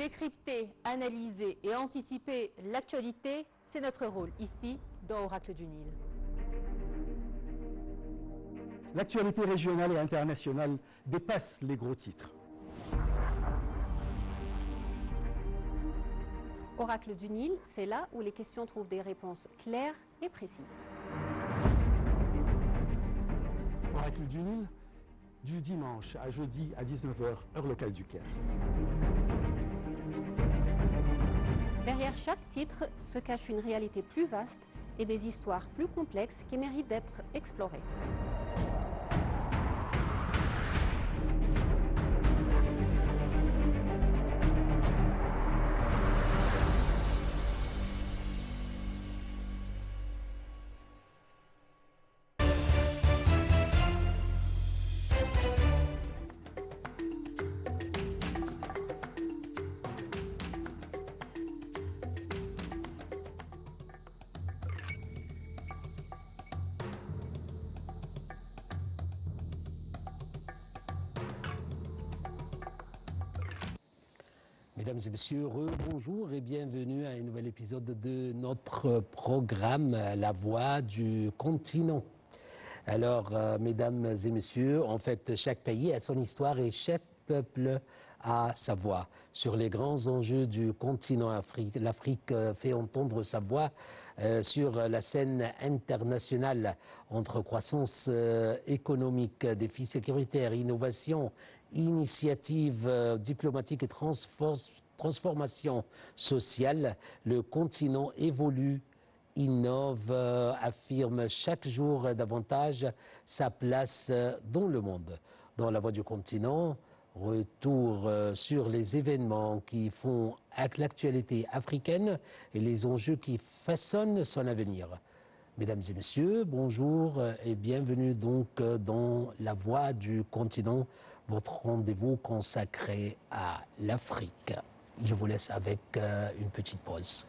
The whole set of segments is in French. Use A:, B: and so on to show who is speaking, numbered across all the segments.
A: Décrypter, analyser et anticiper l'actualité, c'est notre rôle ici, dans Oracle du Nil.
B: L'actualité régionale et internationale dépasse les gros titres.
A: Oracle du Nil, c'est là où les questions trouvent des réponses claires et précises.
B: Oracle du Nil, du dimanche à jeudi à 19h, heure locale du Caire.
A: Derrière chaque titre se cache une réalité plus vaste et des histoires plus complexes qui méritent d'être explorées.
C: Mesdames et messieurs, bonjour et bienvenue à un nouvel épisode de notre programme La Voix du continent. Alors, mesdames et messieurs, en fait, chaque pays a son histoire et chaque peuple a sa voix. Sur les grands enjeux du continent Afrique, l'Afrique fait entendre sa voix sur la scène internationale entre croissance économique, défis sécuritaires, innovation, initiatives diplomatiques et transformation sociale. Le continent évolue, innove, affirme chaque jour davantage sa place dans le monde. Dans la voie du continent, retour sur les événements qui font l'actualité africaine et les enjeux qui façonnent son avenir. Mesdames et messieurs, bonjour et bienvenue donc dans la voie du continent, votre rendez-vous consacré à l'Afrique. Je vous laisse avec une petite pause.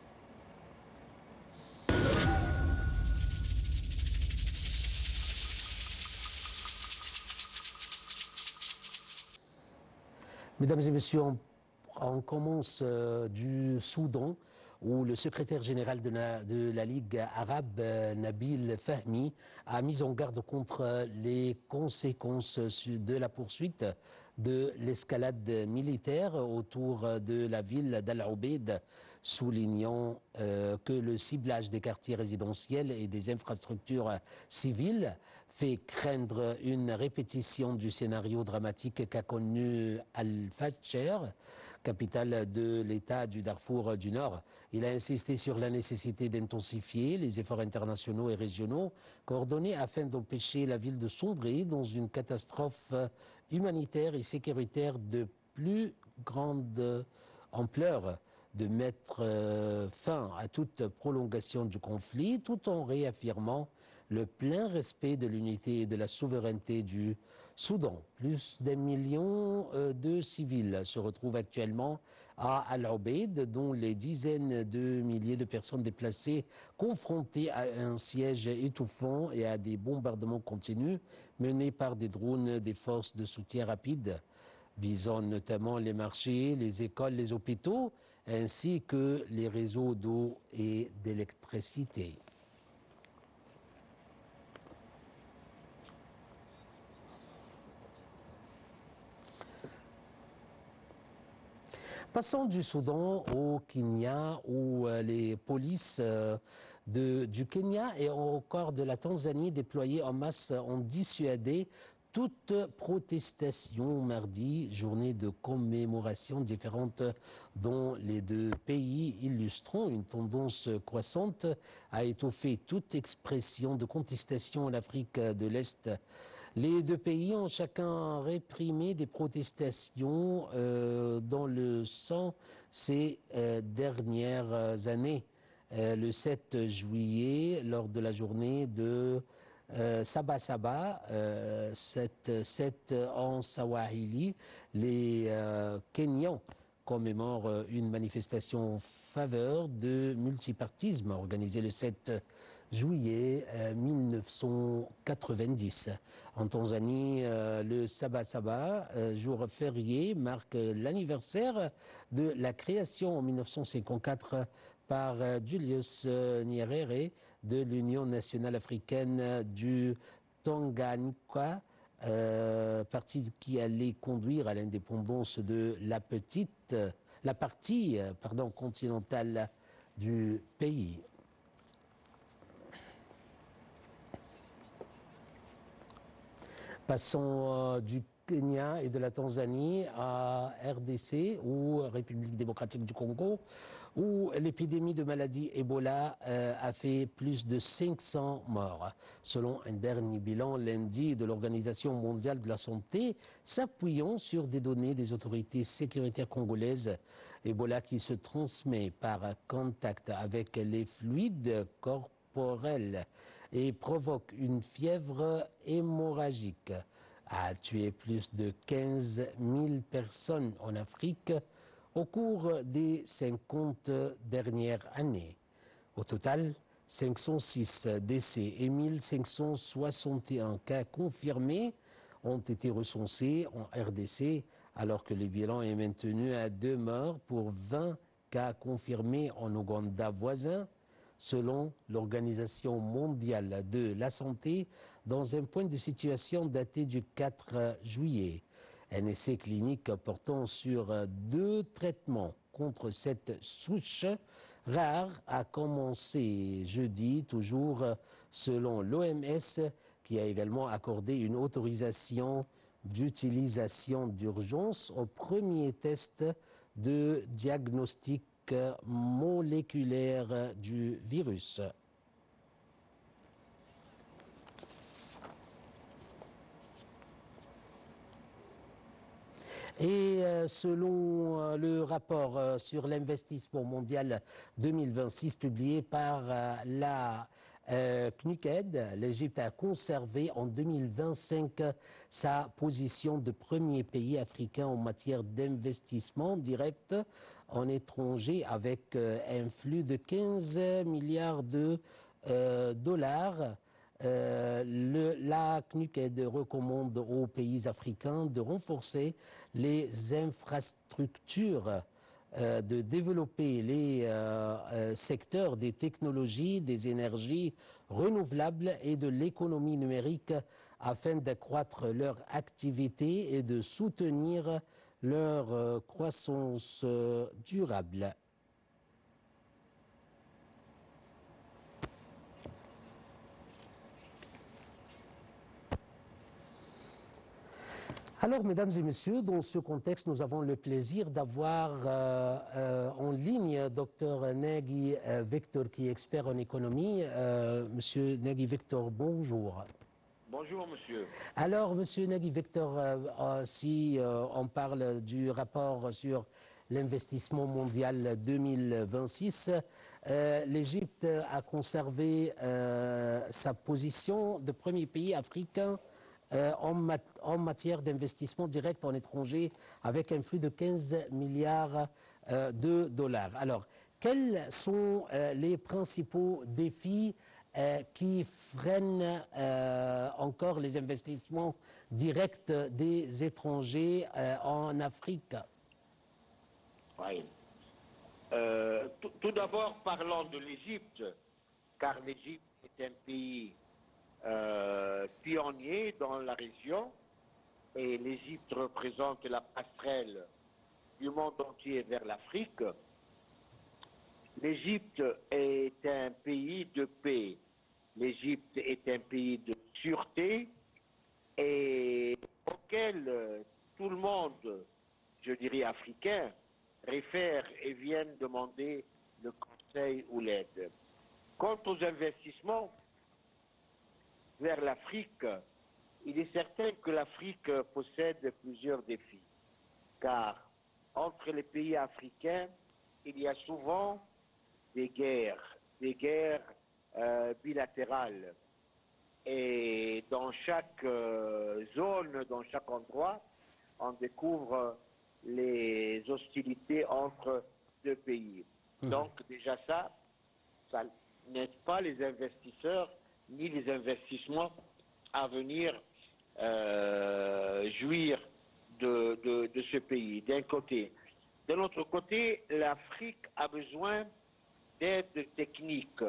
C: Mesdames et messieurs, on commence du Soudan, où le secrétaire général de la Ligue arabe, Nabil Fahmi, a mis en garde contre les conséquences de la poursuite de l'escalade militaire autour de la ville d'Al-Obeid, soulignant que le ciblage des quartiers résidentiels et des infrastructures civiles fait craindre une répétition du scénario dramatique qu'a connu Al-Fasher, capitale de l'État du Darfour du Nord. Il a insisté sur la nécessité d'intensifier les efforts internationaux et régionaux coordonnés afin d'empêcher la ville de sombrer dans une catastrophe humanitaire et sécuritaire de plus grande ampleur, de mettre fin à toute prolongation du conflit tout en réaffirmant le plein respect de l'unité et de la souveraineté du Soudan. Plus d'1 million de civils se retrouvent actuellement à Al-Obeid, dont les dizaines de milliers de personnes déplacées confrontées à un siège étouffant et à des bombardements continus menés par des drones des forces de soutien rapide, visant notamment les marchés, les écoles, les hôpitaux, ainsi que les réseaux d'eau et d'électricité. Passons du Soudan au Kenya, où les polices du Kenya et encore de la Tanzanie déployées en masse ont dissuadé toute protestation mardi, journée de commémoration différente dans les deux pays, illustrant une tendance croissante à étoffer toute expression de contestation en Afrique de l'Est. Les deux pays ont chacun réprimé des protestations dans le sang ces dernières années. Le 7 juillet, lors de la journée de Saba Saba, 7 en Swahili, les Kenyans commémorent une manifestation en faveur de multipartisme organisée le 7 juillet 1990. En Tanzanie, le Sabasaba, jour férié, marque l'anniversaire de la création en 1954 par Julius Nyerere de l'Union nationale africaine du Tanganyika, parti qui allait conduire à l'indépendance de la partie continentale du pays. Passons du Kenya et de la Tanzanie à RDC, ou République démocratique du Congo, où l'épidémie de maladie Ebola a fait plus de 500 morts. Selon un dernier bilan lundi de l'Organisation mondiale de la santé, s'appuyant sur des données des autorités sécuritaires congolaises, Ebola qui se transmet par contact avec les fluides corporels et provoque une fièvre hémorragique, a tué plus de 15 000 personnes en Afrique au cours des 50 dernières années. Au total, 506 décès et 1561 cas confirmés ont été recensés en RDC, alors que le bilan est maintenu à 2 morts pour 20 cas confirmés en Ouganda voisin, selon l'Organisation mondiale de la santé, dans un point de situation daté du 4 juillet. Un essai clinique portant sur 2 traitements contre cette souche rare a commencé jeudi, toujours selon l'OMS, qui a également accordé une autorisation d'utilisation d'urgence au premier test de diagnostic moléculaire du virus. Et selon le rapport sur l'investissement mondial 2026 publié par la CNUCED, l'Égypte a conservé en 2025 sa position de premier pays africain en matière d'investissement direct en étranger, avec un flux de 15 milliards de dollars. La CNUCED recommande aux pays africains de renforcer les infrastructures, de développer les secteurs des technologies, des énergies renouvelables et de l'économie numérique afin d'accroître leur activité et de soutenir leur croissance durable. Alors, mesdames et messieurs, dans ce contexte, nous avons le plaisir d'avoir en ligne Dr Nagui Victor, qui est expert en économie. Monsieur Nagui Victor, bonjour.
D: Bonjour, monsieur.
C: Alors, monsieur Nagui Victor, si on parle du rapport sur l'investissement mondial 2026, l'Égypte a conservé sa position de premier pays africain en matière d'investissement direct en étranger, avec un flux de 15 milliards de dollars. Alors, quels sont les principaux défis qui freinent encore les investissements directs des étrangers en Afrique?
D: Oui. Tout d'abord, parlons de l'Égypte, car l'Égypte est un pays pionnier dans la région, et l'Égypte représente la passerelle du monde entier vers l'Afrique. L'Égypte est un pays de paix, l'Égypte est un pays de sûreté, et auquel tout le monde, je dirais africain, réfère et vient demander le conseil ou l'aide. Quant aux investissements vers l'Afrique, il est certain que l'Afrique possède plusieurs défis, car entre les pays africains, il y a souvent des guerres bilatérales. Et dans chaque zone, dans chaque endroit, on découvre les hostilités entre deux pays. Donc déjà ça n'aide pas les investisseurs ni les investissements à venir jouir de ce pays, d'un côté. De l'autre côté, l'Afrique a besoin d'aide technique.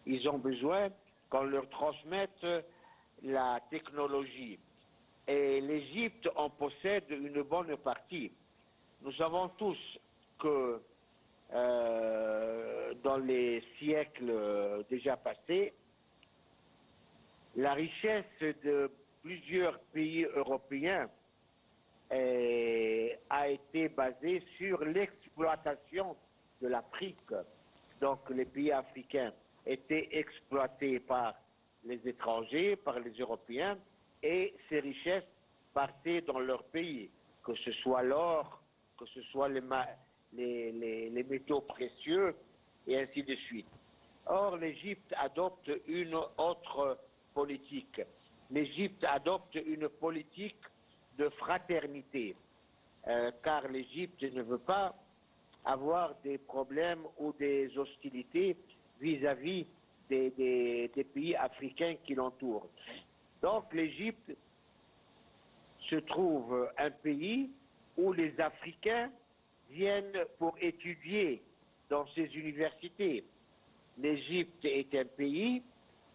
D: Ils ont besoin qu'on leur transmette la technologie. Et l'Égypte en possède une bonne partie. Nous savons tous que dans les siècles déjà passés, la richesse de plusieurs pays européens a été basée sur l'exploitation de l'Afrique. Donc les pays africains étaient exploités par les étrangers, par les Européens, et ces richesses partaient dans leur pays, que ce soit l'or, que ce soit les métaux précieux, et ainsi de suite. Or, l'Égypte adopte une autre politique. L'Égypte adopte une politique de fraternité, car l'Égypte ne veut pas avoir des problèmes ou des hostilités vis-à-vis des pays africains qui l'entourent. Donc l'Égypte se trouve un pays où les Africains viennent pour étudier dans ses universités. L'Égypte est un pays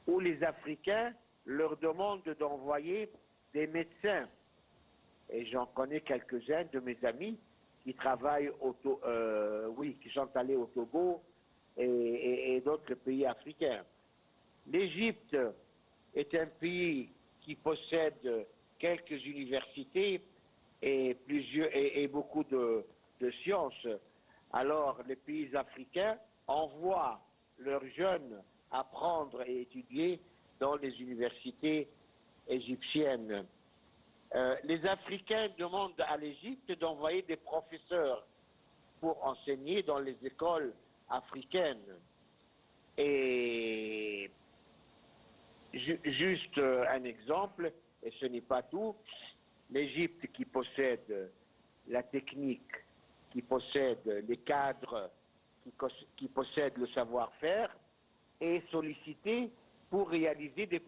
D: où les Africains leur demandent d'envoyer des médecins. Et j'en connais quelques-uns de mes amis qui travaillent qui sont allés au Togo et d'autres pays africains. L'Égypte est un pays qui possède quelques universités et beaucoup de sciences. Alors les pays africains envoient leurs jeunes apprendre et étudier dans les universités égyptiennes. Les Africains demandent à l'Égypte d'envoyer des professeurs pour enseigner dans les écoles africaines. Et juste un exemple, et ce n'est pas tout, l'Égypte qui possède la technique, qui possède les cadres, qui possède le savoir-faire, est sollicitée pour réaliser des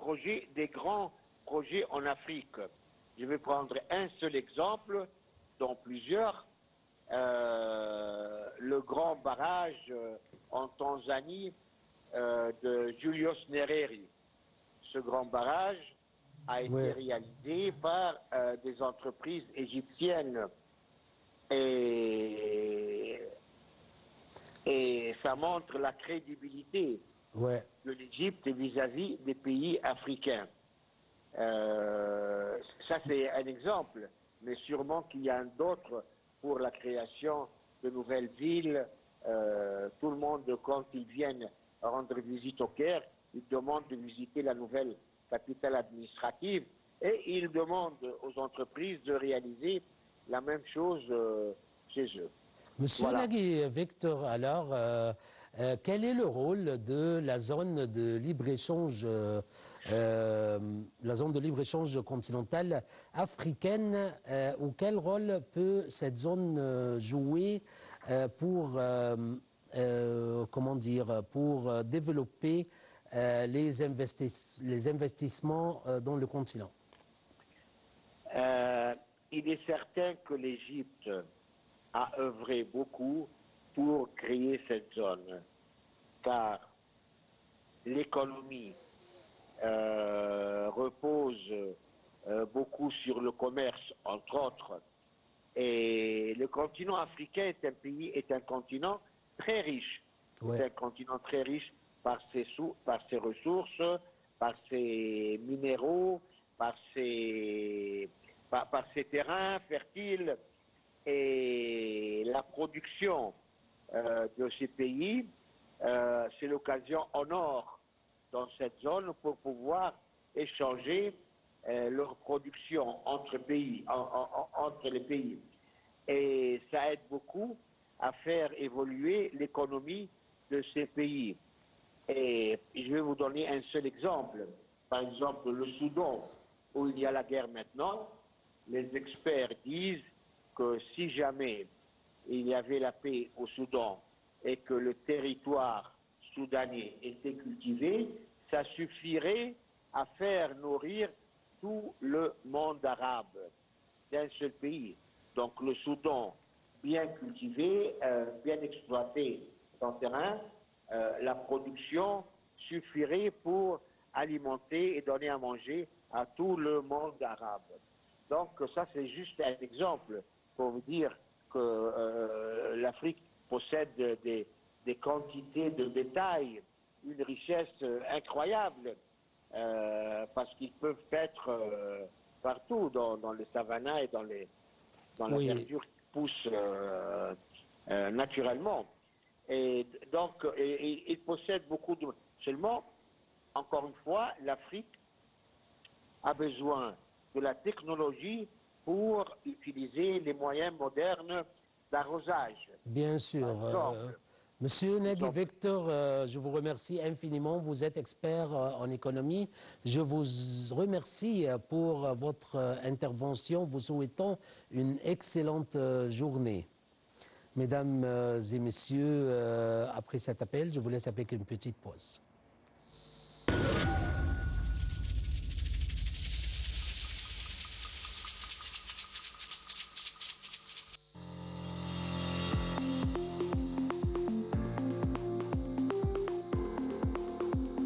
D: grands projets en Afrique. Je vais prendre un seul exemple, dont plusieurs. Le grand barrage en Tanzanie de Julius Nyerere. Ce grand barrage a été réalisé par des entreprises égyptiennes. Et ça montre la crédibilité de l'Égypte vis-à-vis des pays africains. Ça c'est un exemple, mais sûrement qu'il y en a d'autres pour la création de nouvelles villes. Tout le monde, quand ils viennent rendre visite au Caire, ils demandent de visiter la nouvelle capitale administrative et ils demandent aux entreprises de réaliser la même chose chez eux.
C: Monsieur Nagui Victor, alors, quel est le rôle de la zone de libre-échange continentale africaine, ou quel rôle peut cette zone jouer pour développer les investissements dans le continent?
D: Il est certain que l'Égypte a œuvré beaucoup pour créer cette zone, car l'économie repose beaucoup sur le commerce, entre autres, et le continent africain est un continent très riche. C'est un continent très riche par ses ressources, par ses minéraux, par ses terrains fertiles, et la production de ces pays, c'est l'occasion en or dans cette zone pour pouvoir échanger leur production entre les pays. Et ça aide beaucoup à faire évoluer l'économie de ces pays. Et je vais vous donner un seul exemple. Par exemple, le Soudan, où il y a la guerre maintenant, les experts disent que si jamais il y avait la paix au Soudan et que le territoire soudanais était cultivé, ça suffirait à faire nourrir tout le monde arabe d'un seul pays. Donc le Soudan, bien cultivé, bien exploité son terrain, la production suffirait pour alimenter et donner à manger à tout le monde arabe. Donc ça c'est juste un exemple pour vous dire que l'Afrique possède des quantités de bétail, une richesse incroyable, parce qu'ils peuvent être partout dans les savannas et dans la verdure qui pousse naturellement. Et donc, ils possèdent beaucoup de... Seulement, encore une fois, l'Afrique a besoin de la technologie pour utiliser les moyens modernes d'arrosage.
C: Bien sûr. Monsieur Nagui Victor, je vous remercie infiniment. Vous êtes expert en économie. Je vous remercie pour votre intervention. Vous souhaitons une excellente journée. Mesdames et messieurs, après cet appel, je vous laisse avec une petite pause.